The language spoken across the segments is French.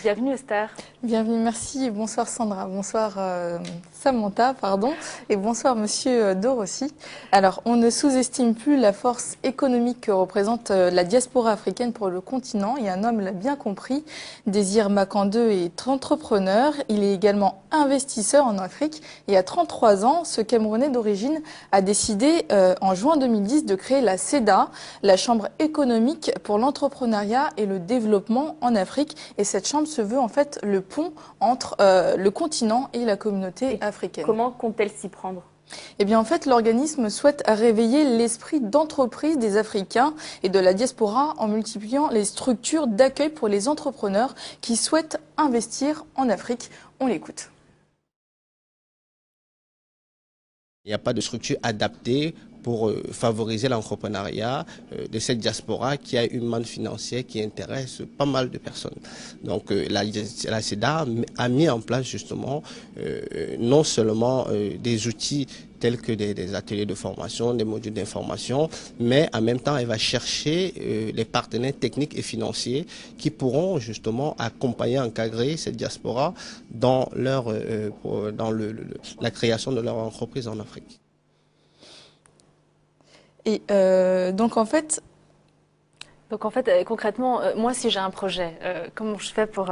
Bienvenue Esther. Bienvenue, merci. Bonsoir Sandra, bonsoir Samantha, pardon, et bonsoir Monsieur Dorossi. Alors, on ne sous-estime plus la force économique que représente la diaspora africaine pour le continent, et un homme l'a bien compris. Désir Makandeu est entrepreneur, il est également investisseur en Afrique, et à 33 ans, ce Camerounais d'origine a décidé en juin 2010 de créer la CEDA, la Chambre économique pour l'entrepreneuriat et le développement en Afrique, et cette chambre se veut en fait le pont entre le continent et la communauté africaine. Comment compte-t-elle s'y prendre? Eh bien, en fait, l'organisme souhaite réveiller l'esprit d'entreprise des Africains et de la diaspora en multipliant les structures d'accueil pour les entrepreneurs qui souhaitent investir en Afrique. On l'écoute. Il n'y a pas de structure adaptée pour favoriser l'entrepreneuriat de cette diaspora qui a une manne financière qui intéresse pas mal de personnes. Donc la CEDA a mis en place justement non seulement des outils tels que des ateliers de formation, des modules d'information, mais en même temps, elle va chercher les partenaires techniques et financiers qui pourront justement accompagner, encadrer cette diaspora dans la création de leur entreprise en Afrique. Et donc en fait, concrètement, moi, si j'ai un projet, comment je fais pour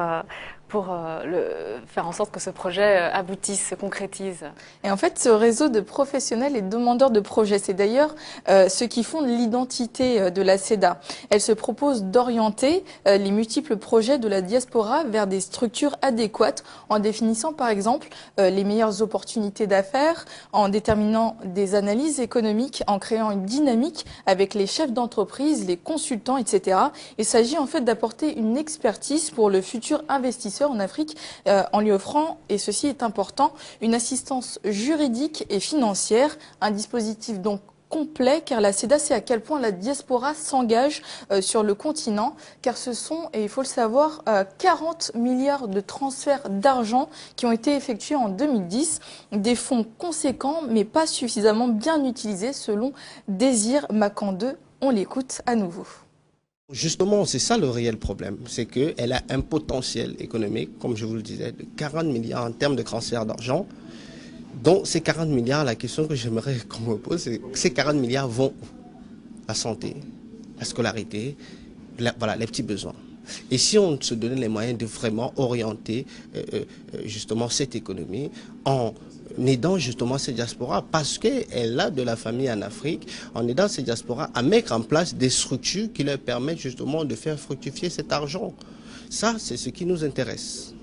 faire en sorte que ce projet aboutisse, se concrétise? Et en fait, ce réseau de professionnels et demandeurs de projets, c'est d'ailleurs ce qui fonde l'identité de la CEDA. Elle se propose d'orienter les multiples projets de la diaspora vers des structures adéquates en définissant par exemple les meilleures opportunités d'affaires, en déterminant des analyses économiques, en créant une dynamique avec les chefs d'entreprise, les consultants, etc. Il s'agit en fait d'apporter une expertise pour le futur investisseur en Afrique en lui offrant, et ceci est important, une assistance juridique et financière, un dispositif donc complet, car la CEDA, c'est à quel point la diaspora s'engage sur le continent, car ce sont, et il faut le savoir, 40 milliards de transferts d'argent qui ont été effectués en 2010, des fonds conséquents mais pas suffisamment bien utilisés selon Désir Makandeu. On l'écoute à nouveau. Justement, c'est ça le réel problème, c'est qu'elle a un potentiel économique, comme je vous le disais, de 40 milliards en termes de transfert d'argent. Donc ces 40 milliards, la question que j'aimerais qu'on me pose, c'est que ces 40 milliards vont à la santé, la scolarité, voilà, les petits besoins. Et si on se donnait les moyens de vraiment orienter justement cette économie en aidant justement ces diasporas, parce qu'elle a de la famille en Afrique, en aidant ces diasporas à mettre en place des structures qui leur permettent justement de faire fructifier cet argent. Ça, c'est ce qui nous intéresse.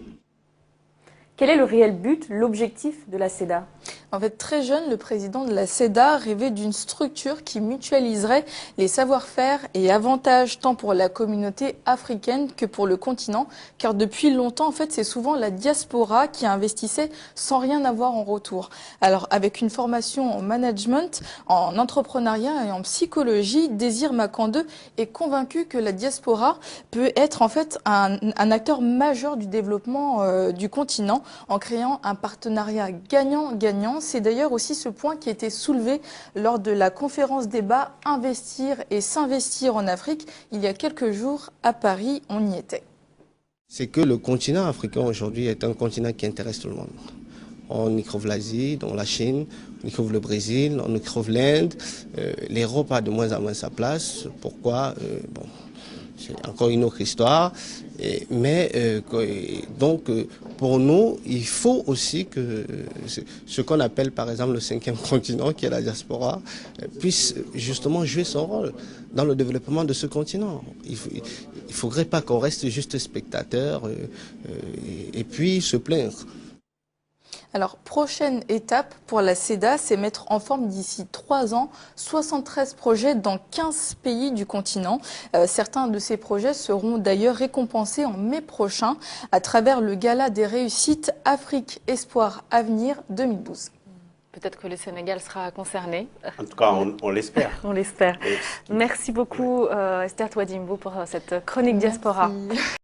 Quel est le réel but, l'objectif de la CEDA? En fait, très jeune, le président de la CEDA rêvait d'une structure qui mutualiserait les savoir-faire et avantages tant pour la communauté africaine que pour le continent, car depuis longtemps, en fait, c'est souvent la diaspora qui investissait sans rien avoir en retour. Alors, avec une formation en management, en entrepreneuriat et en psychologie, Désir Makandeu est convaincu que la diaspora peut être en fait un acteur majeur du développement du continent en créant un partenariat gagnant-gagnant. C'est d'ailleurs aussi ce point qui a été soulevé lors de la conférence débat Investir et s'investir en Afrique il y a quelques jours à Paris. On y était. C'est que le continent africain aujourd'hui est un continent qui intéresse tout le monde. On y trouve l'Asie, donc la Chine, on y trouve le Brésil, on y trouve l'Inde. L'Europe a de moins en moins sa place. Pourquoi bon, c'est encore une autre histoire. Donc, pour nous, il faut aussi que ce qu'on appelle par exemple le 5e continent, qui est la diaspora, puisse justement jouer son rôle dans le développement de ce continent. Il ne faudrait pas qu'on reste juste spectateur et puis se plaindre. Alors, prochaine étape pour la CEDA, c'est mettre en forme d'ici 3 ans 73 projets dans 15 pays du continent. Certains de ces projets seront d'ailleurs récompensés en mai prochain à travers le Gala des réussites Afrique Espoir Avenir 2012. Peut-être que le Sénégal sera concerné. En tout cas, on l'espère. On l'espère. Merci beaucoup Esther Touadimbo pour cette chronique diaspora. Merci.